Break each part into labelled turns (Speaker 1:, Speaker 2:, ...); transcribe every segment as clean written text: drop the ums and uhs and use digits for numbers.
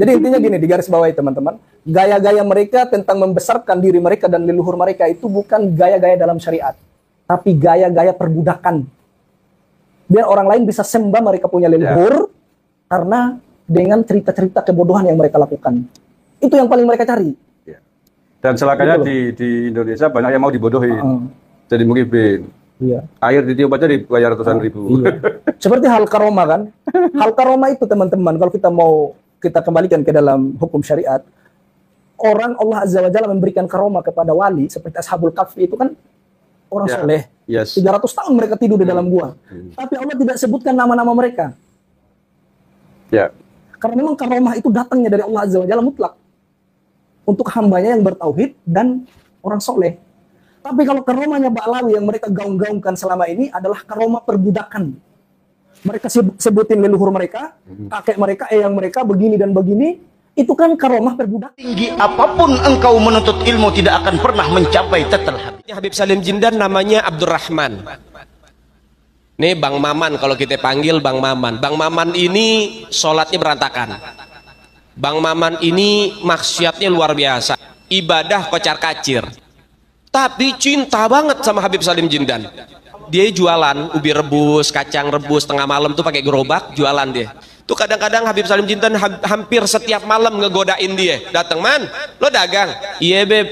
Speaker 1: Jadi intinya gini, di garis bawahi teman-teman, gaya-gaya mereka tentang membesarkan diri mereka dan leluhur mereka itu bukan gaya-gaya dalam syariat, tapi gaya-gaya perbudakan. Biar orang lain bisa sembah mereka punya leluhur, karena dengan cerita-cerita kebodohan yang mereka lakukan. Itu yang paling mereka cari.
Speaker 2: Dan celakanya di Indonesia banyak yang mau dibodohin. Jadi mungkin air ditiup aja dibayar ratusan ribu.
Speaker 1: Seperti hal karomah kan. Hal karomah itu teman-teman, kalau kita kembalikan ke dalam hukum syariat, orang Allah Azza wa Jalla memberikan karomah kepada wali, seperti Ashabul Kahfi itu kan orang soleh. 300 tahun mereka tidur di dalam gua. Tapi Allah tidak sebutkan nama-nama mereka. Karena memang karomah itu datangnya dari Allah Azza wa Jalla mutlak. Untuk hambanya yang bertauhid dan orang soleh. Tapi kalau karomahnya Ba'lawi yang mereka gaung-gaungkan selama ini adalah karomah perbudakan. Mereka sebutin leluhur mereka, kakek mereka, eyang mereka, begini dan begini. Itu kan karomah perbudakan.
Speaker 3: Tinggi apapun engkau menuntut ilmu tidak akan pernah mencapai tetel habib.
Speaker 4: Habib Salim Jindan namanya Abdurrahman. Nih Bang Maman, kalau kita panggil Bang Maman. Bang Maman ini sholatnya berantakan. Bang Maman ini maksiatnya luar biasa, ibadah kocar-kacir, tapi cinta banget sama Habib Salim Jindan. Dia jualan ubi rebus, kacang rebus tengah malam tuh pakai gerobak jualan dia. Tuh kadang-kadang Habib Salim Jindan hampir setiap malam ngegodain dia. Datang, "Man, lo dagang?" "Iya, Beb."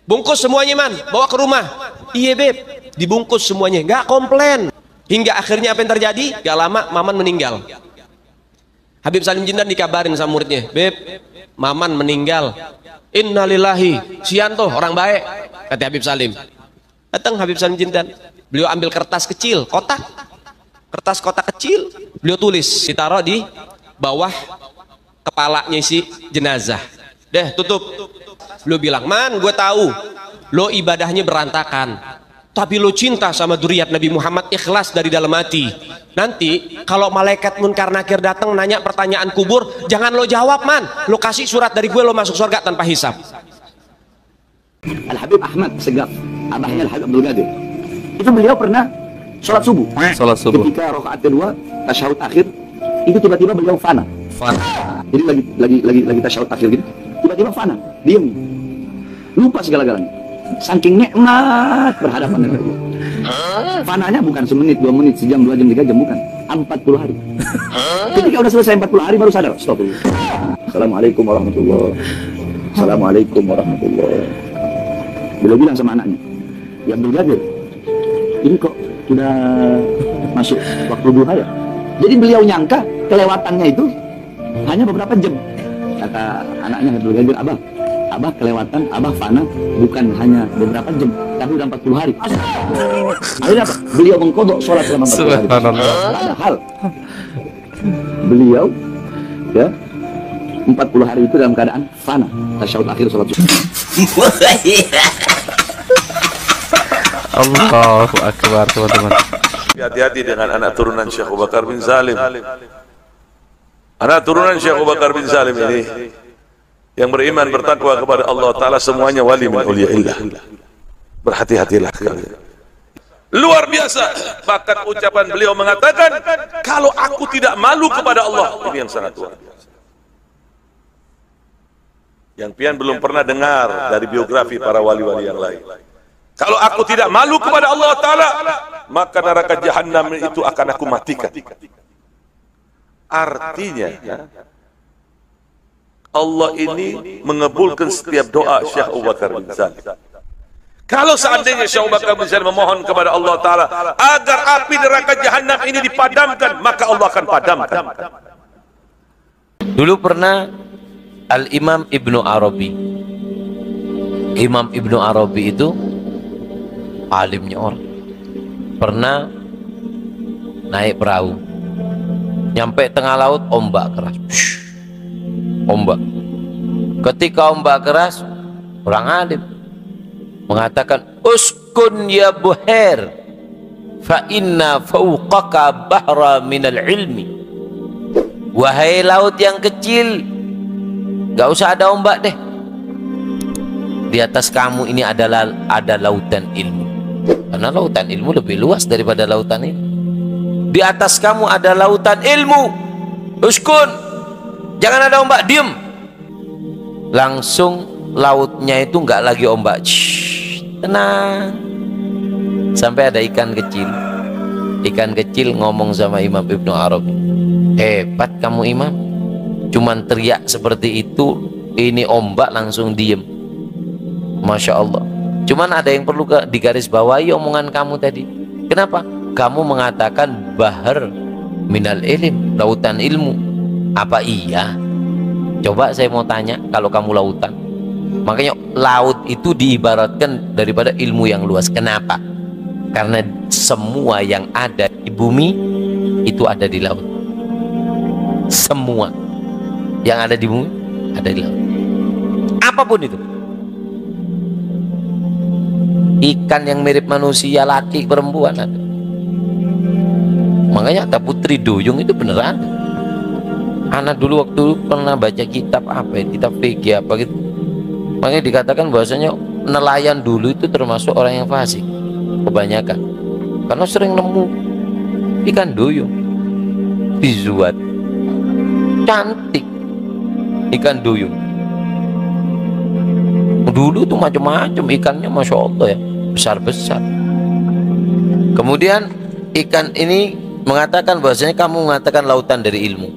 Speaker 4: "Bungkus semuanya, Man, bawa ke rumah." "Iya, Beb." Dibungkus semuanya, nggak komplain. Hingga akhirnya apa yang terjadi? Gak lama Maman meninggal. Habib Salim Jindan dikabarin sama muridnya, "Beb, Maman meninggal." "Innalillahi." "Sianto, orang baik," kata Habib Salim. Datang Habib Salim Jindan, beliau ambil kertas kecil, kertas kotak kecil, beliau tulis, ditaruh di bawah kepalanya si jenazah. Deh, tutup. Beliau bilang, "Man, gue tahu lo ibadahnya berantakan, tapi lo cinta sama dzurriyyat Nabi Muhammad, ikhlas dari dalam hati. Nanti kalau malaikat munkar nakir datang nanya pertanyaan kubur, jangan lo jawab, Man. Lo kasih surat dari gue, lo masuk surga tanpa hisab."
Speaker 5: Al-Habib Ahmad Segaf, abahnya Al-Habib Abdul Qadir, itu beliau pernah sholat subuh. Ketika rakaat kedua tasyahud akhir, itu tiba-tiba beliau fana. Jadi lagi tasyahud akhir gitu, tiba-tiba fana, diam, lupa segala-galanya. Saking nikmat berhadapan dengan Allah. Fananya bukan semenit, 2 menit, sejam, 2 jam, 3 jam, bukan. 40 hari. Ketika udah selesai 40 hari baru sadar, stop dulu. Assalamualaikum warahmatullahi wabarakatuh. Assalamualaikum warahmatullahi wabarakatuh. Beliau bilang sama anaknya, "Ya Abdul Qadir, ini kok sudah masuk waktu duha ya?" Jadi beliau nyangka kelewatannya itu hanya beberapa jam. Kata anaknya Abdul Qadir, Abah kelewatan, Abah fana bukan hanya beberapa jam, tapi udah 40 hari. Akhirnya apa? Beliau mengkodok sholat selama 40 hari. Padahal beliau 40 hari itu dalam keadaan fana, tasyahud akhir sholat subuh.
Speaker 6: Allahu Akbar, teman-teman.
Speaker 7: Hati-hati dengan anak turunan Syekh Abu Bakar bin Salim. Anak turunan Syekh Abu Bakar bin Salim ini yang beriman bertakwa kepada Allah Ta'ala, semuanya wali min awliyaillah. Berhati-hatilah kalian. Luar biasa. Bahkan ucapan beliau mengatakan, "Kalau aku tidak malu kepada Allah," ini yang sangat luar biasa. Yang pian belum pernah dengar dari biografi para wali-wali yang lain. "Kalau aku tidak malu kepada Allah Ta'ala, maka neraka jahanam itu akan aku matikan." Artinya Allah ini mengabulkan setiap doa Syekh Abu Bakar bin Salim. Kalau seandainya Syekh Abu Bakar bin Salim memohon kepada Allah Ta'ala agar api neraka jahanam ini dipadamkan, maka Allah akan padamkan.
Speaker 6: Dulu pernah Al-Imam Ibnu Arabi. Imam Ibnu Arabi itu alimnya orang. Pernah naik perahu, nyampe tengah laut, ombak keras. Ombak. Ketika ombak keras, orang alim mengatakan, "Uskun ya buhair, fa inna fawqaka bahra minal ilmi." Wahai laut yang kecil, gak usah ada ombak deh. Di atas kamu ini ada lautan ilmu. Karena lautan ilmu lebih luas daripada lautan ini. Di atas kamu ada lautan ilmu. Uskun, jangan ada ombak, diem. Langsung lautnya itu nggak lagi ombak. Shhh, tenang. Sampai ada ikan kecil ngomong sama Imam Ibnu Arabi, hebat kamu Imam, cuman teriak seperti itu, ini ombak langsung diem. Masya Allah. Cuman ada yang perlu digarisbawahi omongan kamu tadi. Kenapa? Kamu mengatakan bahar minal ilim, lautan ilmu. Apa iya? Coba saya mau tanya, kalau kamu lautan, makanya laut itu diibaratkan daripada ilmu yang luas. Kenapa? Karena semua yang ada di bumi itu ada di laut. Semua yang ada di bumi ada di laut. Apapun itu. Ikan yang mirip manusia, laki perempuan ada. Makanya ada putri duyung itu beneran. Anak dulu waktu pernah baca kitab apa ya, kitab fikih apa gitu. Makanya dikatakan bahwasanya nelayan dulu itu termasuk orang yang fasik kebanyakan, karena sering nemu ikan duyung dizuat, cantik ikan duyung. Dulu tuh macam-macam ikannya, masya Allah ya, besar-besar. Kemudian ikan ini mengatakan bahwasanya kamu mengatakan lautan dari ilmu.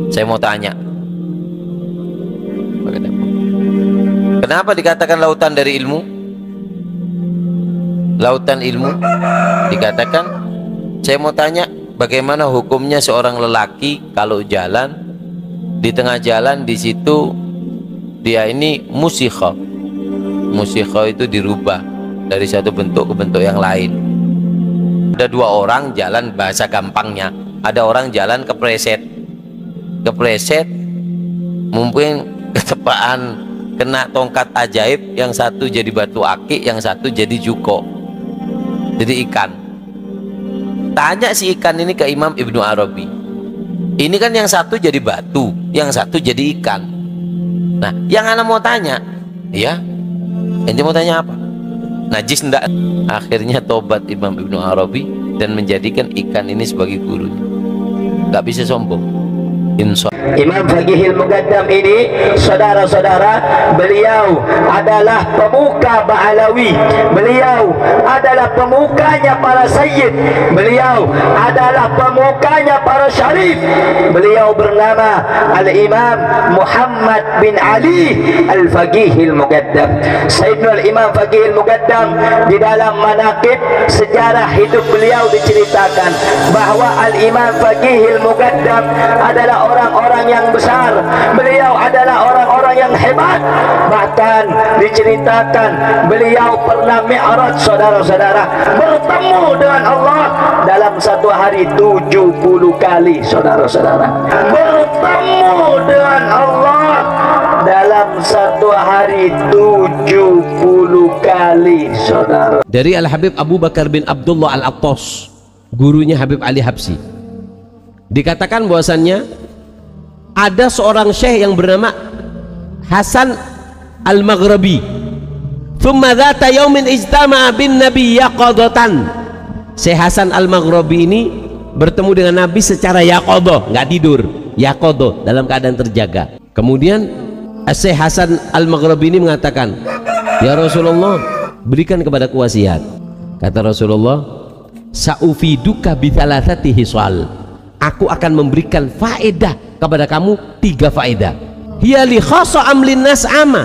Speaker 6: Saya mau tanya, kenapa dikatakan lautan dari ilmu? Lautan ilmu dikatakan, saya mau tanya, bagaimana hukumnya seorang lelaki kalau jalan di tengah jalan, di situ dia ini musikha. Musikha itu dirubah dari satu bentuk ke bentuk yang lain. Ada dua orang jalan, bahasa gampangnya, ada orang jalan kepleset, mungkin ketepaan kena tongkat ajaib, yang satu jadi batu akik, yang satu jadi juko, jadi ikan. Tanya si ikan ini ke Imam Ibnu Arabi, ini kan yang satu jadi batu, yang satu jadi ikan. Nah, yang ana mau tanya, ya, ente mau tanya apa? Najis ndak? Akhirnya tobat Imam Ibnu Arabi dan menjadikan ikan ini sebagai gurunya. Gak bisa sombong.
Speaker 8: Imam Faqihil Muqaddam ini, saudara-saudara, beliau adalah pemuka Ba'alawi, beliau adalah pemukanya para sayyid, beliau adalah pemukanya para syarif. Beliau bernama Al-Imam Muhammad bin Ali Al-Faqihil Muqaddam. Sayyidina Al-Imam Faqihil Muqaddam, di dalam manaqib sejarah hidup beliau diceritakan bahwa Al-Imam Faqihil Muqaddam adalah orang-orang yang besar, beliau adalah orang-orang yang hebat. Bahkan diceritakan beliau pernah mi'raj, saudara-saudara, bertemu dengan Allah dalam satu hari 70 kali, saudara-saudara, bertemu dengan Allah dalam satu hari 70 kali, saudara.
Speaker 4: Dari Al-Habib Abu Bakar bin Abdullah Al-Attas, gurunya Habib Ali Habsyi, dikatakan bahwasannya ada seorang syekh yang bernama Hasan Al-Maghribi. Thumma dhata yaumin ijtama'a bin Nabi yaqadatan. Syekh Hasan Al-Maghribi ini bertemu dengan Nabi secara yaqadah, nggak tidur, yaqadah, dalam keadaan terjaga. Kemudian Syekh Hasan Al-Maghribi ini mengatakan, "Ya Rasulullah, berikan kepadaku wasiat." Kata Rasulullah, "Sa'ufiduka bi thalathati hisal." Aku akan memberikan faedah kepada kamu 3 faedah. Hiya li khassa amlin nas ama.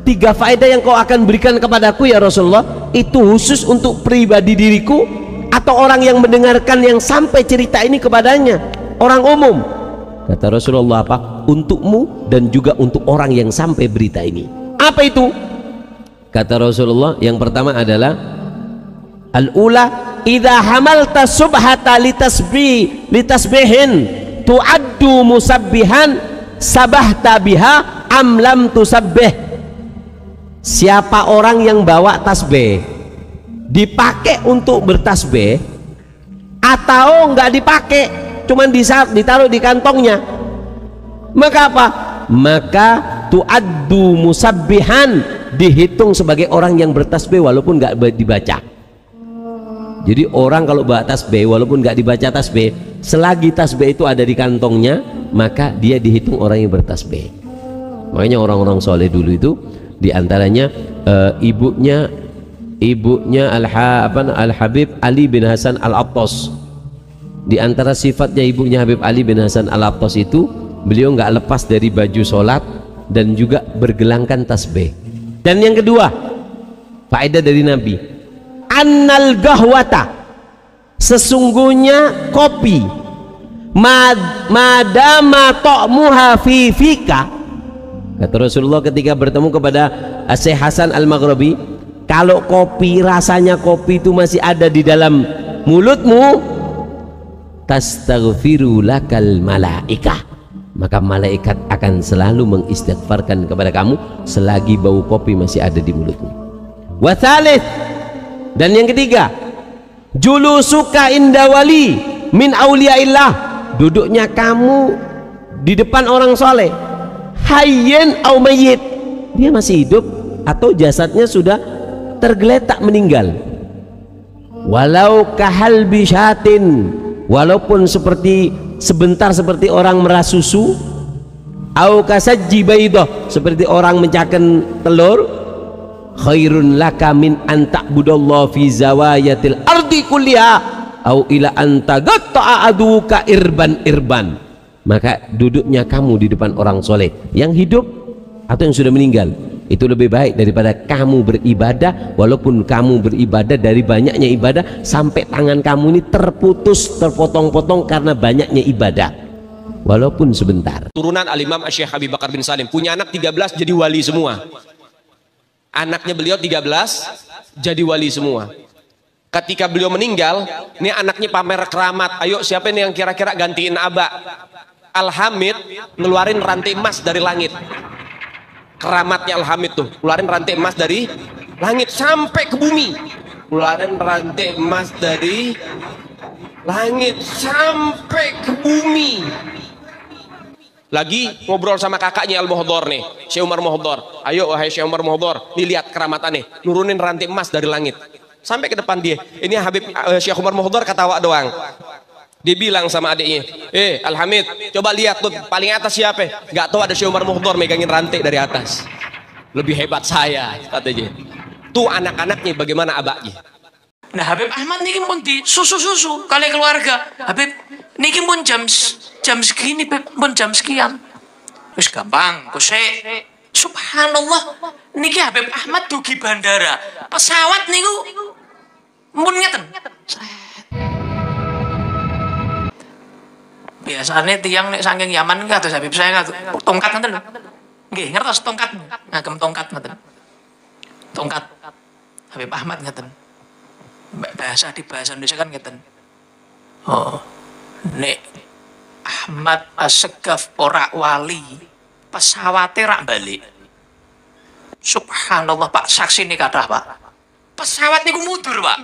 Speaker 4: 3 faedah yang kau akan berikan kepadaku ya Rasulullah, itu khusus untuk pribadi diriku atau orang yang mendengarkan yang sampai cerita ini kepadanya, orang umum? Kata Rasulullah, apa? Untukmu dan juga untuk orang yang sampai berita ini. Apa itu? Kata Rasulullah, yang pertama adalah al-ula idza hamalta subhata litasbihin tu'addu musabbihan sabahta biha am lam tusabbih. Siapa orang yang bawa tasbih dipakai untuk bertasbih atau enggak dipakai, cuman ditaruh di kantongnya, maka apa? Maka tu'addu musabbihan, dihitung sebagai orang yang bertasbih walaupun enggak dibaca. Jadi orang kalau bawa tasbih walaupun nggak dibaca tasbih,
Speaker 6: selagi tasbih itu ada di kantongnya, maka dia dihitung orang yang bertasbih. Makanya orang-orang soleh dulu itu diantaranya ibunya Al-Habib Ali bin Hasan Al-Attas. Di antara sifatnya ibunya Habib Ali bin Hasan Al-Attas itu, beliau nggak lepas dari baju sholat dan juga bergelangkan tasbih. Dan yang kedua, faedah dari Nabi, annal gahwata, sesungguhnya kopi, madama ta'muha fi fika, kata Rasulullah ketika bertemu kepada Syekh Hasan Al-Maghribi, kalau kopi, rasanya kopi itu masih ada di dalam mulutmu, tastaghfiru lakal malaikah, maka malaikat akan selalu mengistighfarkan kepada kamu selagi bau kopi masih ada di mulutmu. Wa thalith, dan yang ketiga, julusuka inda wali min auliyaillah, duduknya kamu di depan orang soleh, hayyin au mayyit, dia masih hidup atau jasadnya sudah tergeletak meninggal, walau kahal bisyatin, walaupun sebentar seperti orang merah susu, au kasajji baidah, seperti orang mencakan telur, khairun laka min an ta'budallaha fi zawayatil ardi kulliha au ila an tagatta'a aduka irban, maka duduknya kamu di depan orang soleh yang hidup atau yang sudah meninggal itu lebih baik daripada kamu beribadah, walaupun kamu beribadah dari banyaknya ibadah sampai tangan kamu ini terputus, terpotong-potong karena banyaknya ibadah, walaupun sebentar.
Speaker 4: Turunan Al-Imam Syekh Habib Bakar bin Salim punya anak 13 jadi wali semua. Anaknya beliau 13 jadi wali semua. Ketika beliau meninggal, ini anaknya pamer keramat, ayo siapa nih yang kira-kira gantiin Aba? Al-Hamid ngeluarin rantai emas dari langit. Keramatnya Al-Hamid tuh, keluarin rantai emas dari langit sampai ke bumi. Keluarin rantai emas dari langit sampai ke bumi. Lagi ngobrol sama kakaknya Al-Muhdhar nih, Syekh Umar Muhdhar. Ayo wahai Syekh Umar Muhdhar, nih lihat keramatannya, nurunin rantai emas dari langit sampai ke depan dia. Ini Habib Syekh Umar Muhdhar ketawa doang. Dia bilang sama adiknya, Al-Hamid, coba lihat tuh paling atas siapa? Gak tahu, ada Syekh Umar Muhdhar megangin rantai dari atas. Lebih hebat saya, katanya. Tuh anak-anaknya bagaimana abaknya.
Speaker 9: Nah Habib Ahmad niki pun di susu-susu kali keluarga. Habib niki pun jam segini, pun jam sekian. Terus gampang, kusik. Subhanallah, niki Habib Ahmad dugi bandara. Pesawat niku pun ngeten. Biasanya tiang nek saking Yaman nggak terus Habib saya nggak tongkat nanti loh, nggih ngertos tongkat, ngagem tongkat nanti, tongkat Habib Ahmad ngeten, bahasa di bahasa Indonesia kan ngeten, oh nek Ahmad As-Segaf ora wali, pesawatnya rak balik, subhanallah Pak, saksi ini kathah Pak, pesawat niku mundur Pak.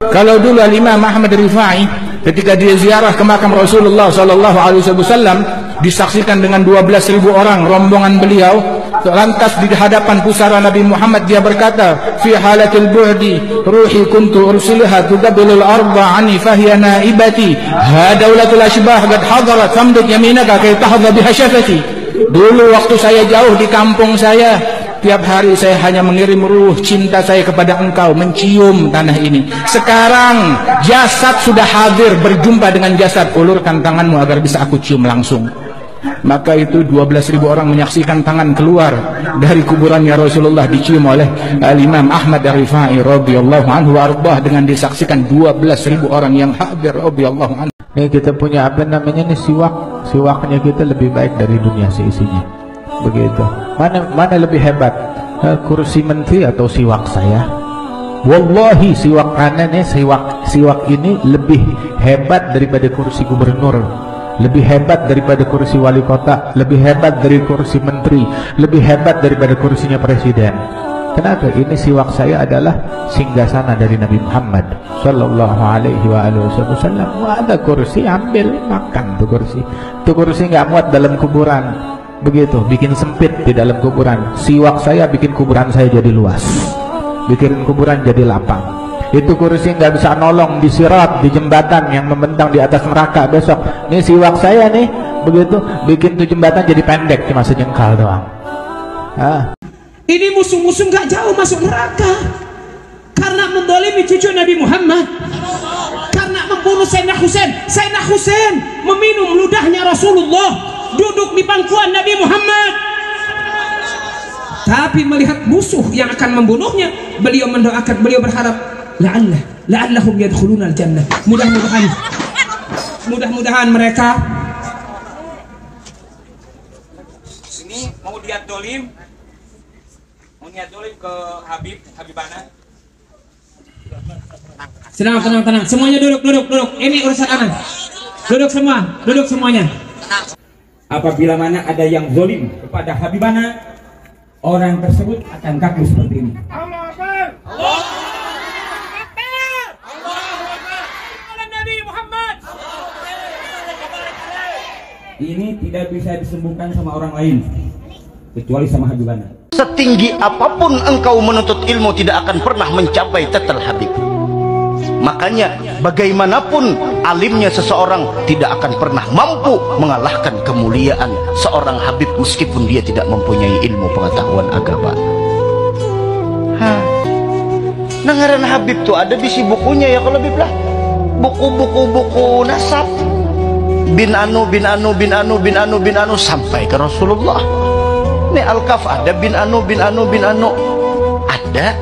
Speaker 10: Kalau dulu Imam Ahmad Rifai ketika dia ziarah ke makam Rasulullah SAW disaksikan dengan 12.000 orang rombongan beliau, lantas di hadapan pusara Nabi Muhammad dia berkata, fi halatil bu'di ruhi kuntu ursiluha tuqabbilul arda ani fahiya naibati hadaulatul ashbah qad hadarat famdud yaminaka kay tahdha biha syafati. Dulu waktu saya jauh di kampung saya, tiap hari saya hanya mengirim ruh cinta saya kepada engkau, mencium tanah ini. Sekarang jasad sudah hadir berjumpa dengan jasad, ulurkan tanganmu agar bisa aku cium langsung. Maka itu 12.000 orang menyaksikan tangan keluar dari kuburannya Rasulullah dicium oleh Al-Imam Ahmad Ar-Rifai radhiyallahu anhu warḍah, dengan disaksikan 12.000 orang yang hadir radhiyallahu anhu.
Speaker 11: Ini kita punya apa namanya nih, siwaknya kita lebih baik dari dunia seisinya. Begitu. Mana lebih hebat? Kursi menteri atau siwak saya? Wallahi siwak aneh, siwak ini lebih hebat daripada kursi gubernur, lebih hebat daripada kursi wali kota, lebih hebat dari kursi menteri, lebih hebat daripada kursinya presiden. Kenapa? Ini siwak saya adalah singgasana dari Nabi Muhammad sallallahu alaihi wasallam. Ada kursi, ambil makan tuh kursi. Tuh kursi nggak muat dalam kuburan. Begitu, bikin sempit di dalam kuburan. Siwak saya bikin kuburan saya jadi luas, bikin kuburan jadi lapang. Itu kursi nggak bisa nolong di sirat, di jembatan yang membentang di atas neraka besok. Ini siwak saya nih, begitu, bikin tuh jembatan jadi pendek, cuma sejengkal doang.
Speaker 12: Ini musuh-musuh nggak jauh masuk neraka karena mendolimi cucu Nabi Muhammad, karena membunuh Sayyidina Husain. Sayyidina Husain meminum ludahnya Rasulullah, duduk di pangkuan Nabi Muhammad. Tapi melihat musuh yang akan membunuhnya, beliau mendoakan, beliau berharap, la'allahum yadkhuluna al-jannah. Mudah-mudahan mereka sini mau lihat dolim, ke Habibana. Tenang. Semuanya duduk. Ini urusan anak. Duduk semuanya. Apabila mana ada yang zalim kepada Habibana, orang tersebut akan kaku seperti ini. Allah Akbar. Allah Akbar. Allah Nabi Muhammad. Ini tidak bisa disembuhkan sama orang lain kecuali sama Habibana.
Speaker 3: Setinggi apapun engkau menuntut ilmu tidak akan pernah mencapai tetel Habib. Makanya bagaimanapun alimnya seseorang tidak akan pernah mampu mengalahkan kemuliaan seorang Habib meskipun dia tidak mempunyai ilmu pengetahuan agama. Ngaran Habib tuh ada bisi bukunya ya kalau Habib lah. Buku nasab. Bin anu sampai ke Rasulullah. Ini Al-Kaf ada bin anu ada.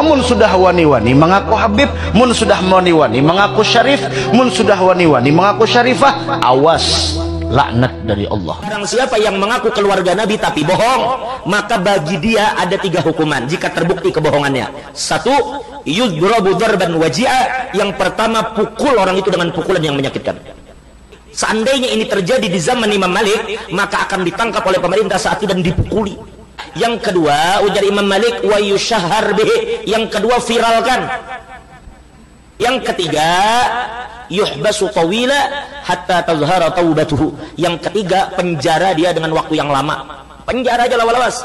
Speaker 3: Mun sudah wani-wani mengaku Habib, mun sudah wani-wani mengaku Syarif, mun sudah wani-wani mengaku Syarifah, awas laknat dari Allah.
Speaker 8: Barang siapa yang mengaku keluarga Nabi tapi bohong, maka bagi dia ada 3 hukuman jika terbukti kebohongannya. 1, yudrabu darban waji'a. Yang pertama, pukul orang itu dengan pukulan yang menyakitkan. Seandainya ini terjadi di zaman Imam Malik, maka akan ditangkap oleh pemerintah saat itu dan dipukuli. Yang kedua, ujar Imam Malik, wa yushahhar bihi. Yang kedua, viralkan. Yang ketiga, yuhbasu tawila hatta tazhara taubatuhu. Yang ketiga, penjara dia dengan waktu yang lama. Penjara aja lawas-lawas.